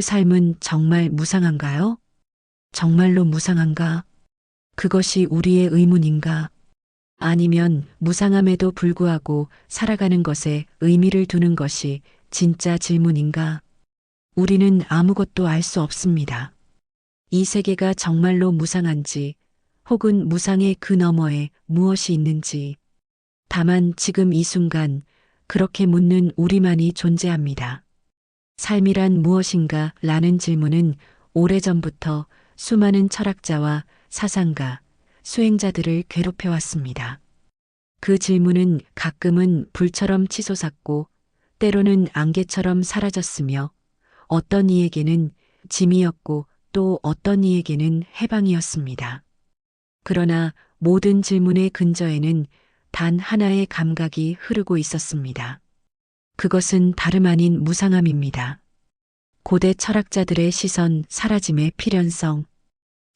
삶은 정말 무상한가요? 정말로 무상한가? 그것이 우리의 의문인가? 아니면 무상함에도 불구하고 살아가는 것에 의미를 두는 것이 진짜 질문인가? 우리는 아무것도 알 수 없습니다. 이 세계가 정말로 무상한지, 혹은 무상의 그 너머에 무엇이 있는지. 다만 지금 이 순간 그렇게 묻는 우리만이 존재합니다. 삶이란 무엇인가? 라는 질문은 오래전부터 수많은 철학자와 사상가, 수행자들을 괴롭혀왔습니다. 그 질문은 가끔은 불처럼 치솟았고 때로는 안개처럼 사라졌으며 어떤 이에게는 짐이었고 또 어떤 이에게는 해방이었습니다. 그러나 모든 질문의 근저에는 단 하나의 감각이 흐르고 있었습니다. 그것은 다름 아닌 무상함입니다. 고대 철학자들의 시선, 사라짐의 필연성.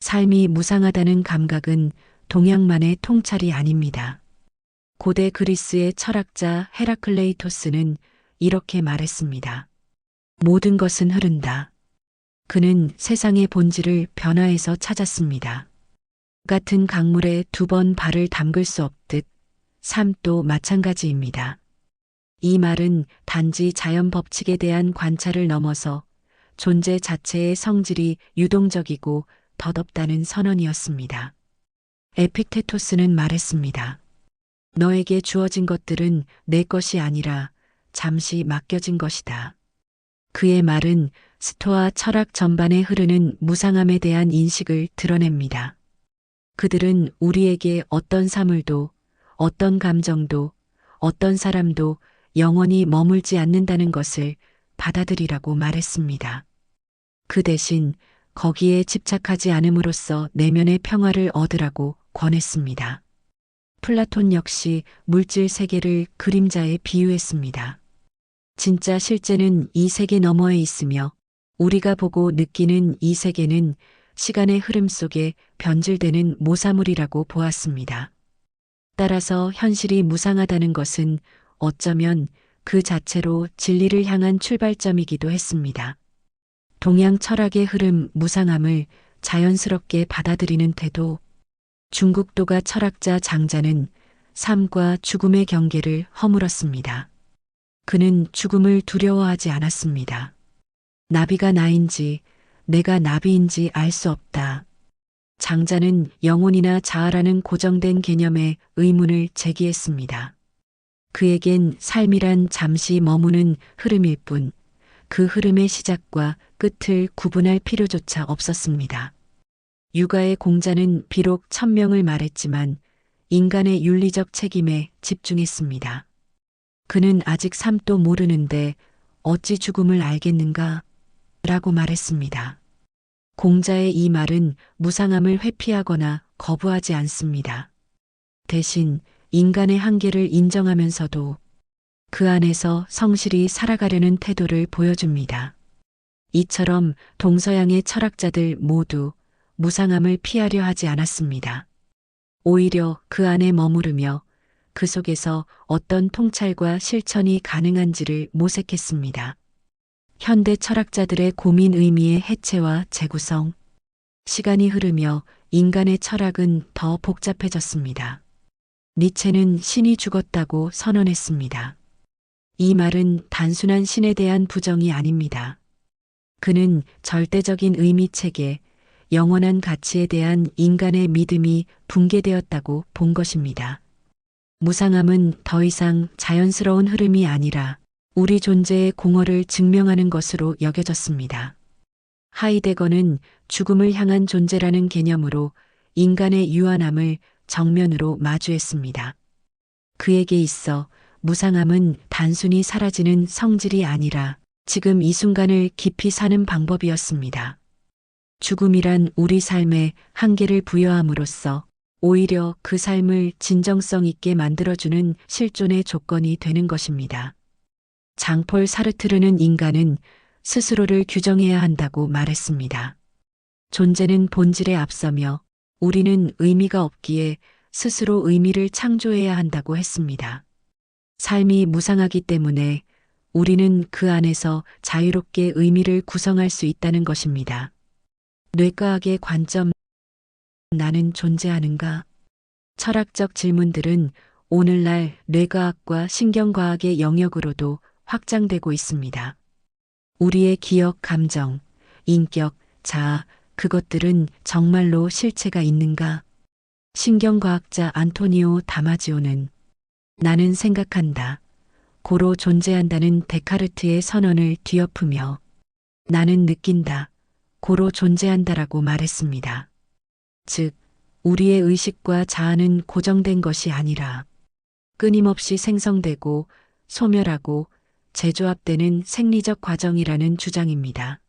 삶이 무상하다는 감각은 동양만의 통찰이 아닙니다. 고대 그리스의 철학자 헤라클레이토스는 이렇게 말했습니다. 모든 것은 흐른다. 그는 세상의 본질을 변화해서 찾았습니다. 같은 강물에 두 번 발을 담글 수 없듯 삶도 마찬가지입니다. 이 말은 단지 자연 법칙에 대한 관찰을 넘어서 존재 자체의 성질이 유동적이고 덧없다는 선언이었습니다. 에픽테토스는 말했습니다. 너에게 주어진 것들은 내 것이 아니라 잠시 맡겨진 것이다. 그의 말은 스토아 철학 전반에 흐르는 무상함에 대한 인식을 드러냅니다. 그들은 우리에게 어떤 사물도, 어떤 감정도, 어떤 사람도 영원히 머물지 않는다는 것을 받아들이라고 말했습니다. 그 대신 거기에 집착하지 않음으로써 내면의 평화를 얻으라고 권했습니다. 플라톤 역시 물질 세계를 그림자에 비유했습니다. 진짜 실제는 이 세계 너머에 있으며 우리가 보고 느끼는 이 세계는 시간의 흐름 속에 변질되는 모사물이라고 보았습니다. 따라서 현실이 무상하다는 것은 어쩌면 그 자체로 진리를 향한 출발점이기도 했습니다. 동양 철학의 흐름 무상함을 자연스럽게 받아들이는 태도. 중국도가 철학자 장자는 삶과 죽음의 경계를 허물었습니다. 그는 죽음을 두려워하지 않았습니다. 나비가 나인지 내가 나비인지 알 수 없다. 장자는 영혼이나 자아라는 고정된 개념에 의문을 제기했습니다. 그에겐 삶이란 잠시 머무는 흐름일 뿐, 그 흐름의 시작과 끝을 구분할 필요조차 없었습니다. 육아의 공자는 비록 천명을 말했지만 인간의 윤리적 책임에 집중했습니다. 그는 아직 삶도 모르는데 어찌 죽음을 알겠는가? 라고 말했습니다. 공자의 이 말은 무상함을 회피하거나 거부하지 않습니다. 대신 인간의 한계를 인정하면서도 그 안에서 성실히 살아가려는 태도를 보여줍니다. 이처럼 동서양의 철학자들 모두 무상함을 피하려 하지 않았습니다. 오히려 그 안에 머무르며 그 속에서 어떤 통찰과 실천이 가능한지를 모색했습니다. 현대 철학자들의 고민 의미의 해체와 재구성. 시간이 흐르며 인간의 철학은 더 복잡해졌습니다. 니체는 신이 죽었다고 선언했습니다. 이 말은 단순한 신에 대한 부정이 아닙니다. 그는 절대적인 의미 체계, 영원한 가치에 대한 인간의 믿음이 붕괴되었다고 본 것입니다. 무상함은 더 이상 자연스러운 흐름이 아니라 우리 존재의 공허를 증명하는 것으로 여겨졌습니다. 하이데거는 죽음을 향한 존재라는 개념으로 인간의 유한함을 정면으로 마주했습니다. 그에게 있어 무상함은 단순히 사라지는 성질이 아니라 지금 이 순간을 깊이 사는 방법이었습니다. 죽음이란 우리 삶에 한계를 부여함으로써 오히려 그 삶을 진정성 있게 만들어주는 실존의 조건이 되는 것입니다. 장폴 사르트르는 인간은 스스로를 규정해야 한다고 말했습니다. 존재는 본질에 앞서며 우리는 의미가 없기에 스스로 의미를 창조해야 한다고 했습니다. 삶이 무상하기 때문에 우리는 그 안에서 자유롭게 의미를 구성할 수 있다는 것입니다. 뇌과학의 관점, 나는 존재하는가? 철학적 질문들은 오늘날 뇌과학과 신경과학의 영역으로도 확장되고 있습니다. 우리의 기억, 감정, 인격, 자아, 그것들은 정말로 실체가 있는가? 신경과학자 안토니오 다마지오는 나는 생각한다. 고로 존재한다는 데카르트의 선언을 뒤엎으며 나는 느낀다. 고로 존재한다라고 말했습니다. 즉, 우리의 의식과 자아는 고정된 것이 아니라 끊임없이 생성되고 소멸하고 재조합되는 생리적 과정이라는 주장입니다.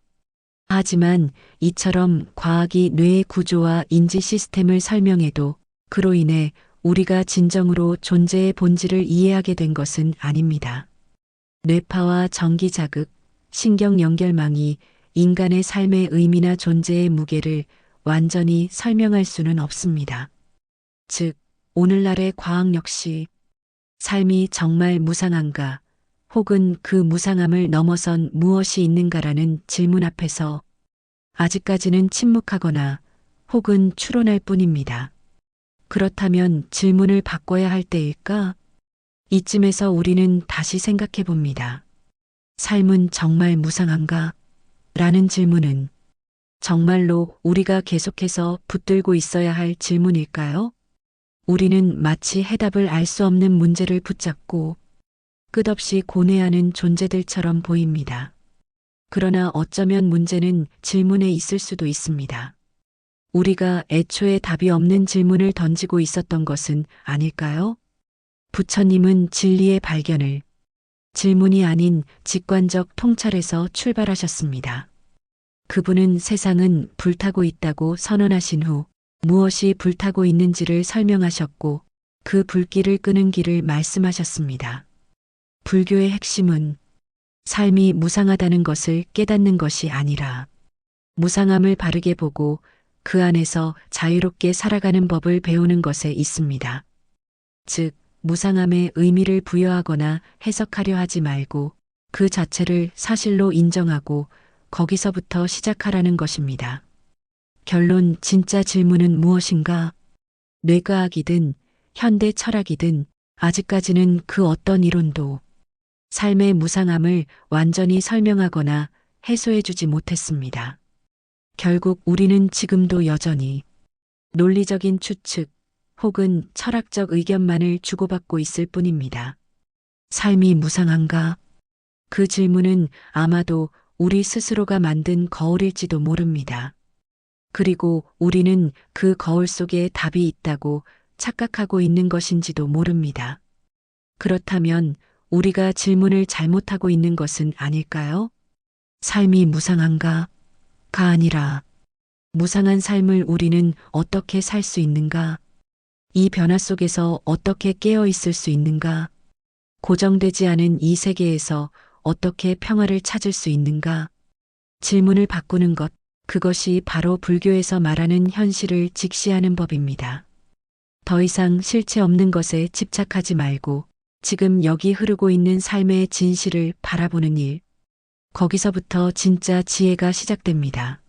하지만 이처럼 과학이 뇌의 구조와 인지 시스템을 설명해도 그로 인해 우리가 진정으로 존재의 본질을 이해하게 된 것은 아닙니다. 뇌파와 전기 자극, 신경 연결망이 인간의 삶의 의미나 존재의 무게를 완전히 설명할 수는 없습니다. 즉, 오늘날의 과학 역시 삶이 정말 무상한가, 혹은 그 무상함을 넘어선 무엇이 있는가라는 질문 앞에서 아직까지는 침묵하거나 혹은 추론할 뿐입니다. 그렇다면 질문을 바꿔야 할 때일까? 이쯤에서 우리는 다시 생각해 봅니다. 삶은 정말 무상한가? 라는 질문은 정말로 우리가 계속해서 붙들고 있어야 할 질문일까요? 우리는 마치 해답을 알 수 없는 문제를 붙잡고 끝없이 고뇌하는 존재들처럼 보입니다. 그러나 어쩌면 문제는 질문에 있을 수도 있습니다. 우리가 애초에 답이 없는 질문을 던지고 있었던 것은 아닐까요? 부처님은 진리의 발견을 질문이 아닌 직관적 통찰에서 출발하셨습니다. 그분은 세상은 불타고 있다고 선언하신 후 무엇이 불타고 있는지를 설명하셨고 그 불길을 끄는 길을 말씀하셨습니다. 불교의 핵심은 삶이 무상하다는 것을 깨닫는 것이 아니라 무상함을 바르게 보고 그 안에서 자유롭게 살아가는 법을 배우는 것에 있습니다. 즉, 무상함에 의미를 부여하거나 해석하려 하지 말고 그 자체를 사실로 인정하고 거기서부터 시작하라는 것입니다. 결론, 진짜 질문은 무엇인가? 뇌과학이든 현대 철학이든 아직까지는 그 어떤 이론도 삶의 무상함을 완전히 설명하거나 해소해주지 못했습니다. 결국 우리는 지금도 여전히 논리적인 추측 혹은 철학적 의견만을 주고받고 있을 뿐입니다. 삶이 무상한가? 그 질문은 아마도 우리 스스로가 만든 거울일지도 모릅니다. 그리고 우리는 그 거울 속에 답이 있다고 착각하고 있는 것인지도 모릅니다. 그렇다면 우리가 질문을 잘못하고 있는 것은 아닐까요? 삶이 무상한가? 가 아니라 무상한 삶을 우리는 어떻게 살 수 있는가? 이 변화 속에서 어떻게 깨어 있을 수 있는가? 고정되지 않은 이 세계에서 어떻게 평화를 찾을 수 있는가? 질문을 바꾸는 것, 그것이 바로 불교에서 말하는 현실을 직시하는 법입니다. 더 이상 실체 없는 것에 집착하지 말고 지금 여기 흐르고 있는 삶의 진실을 바라보는 일, 거기서부터 진짜 지혜가 시작됩니다.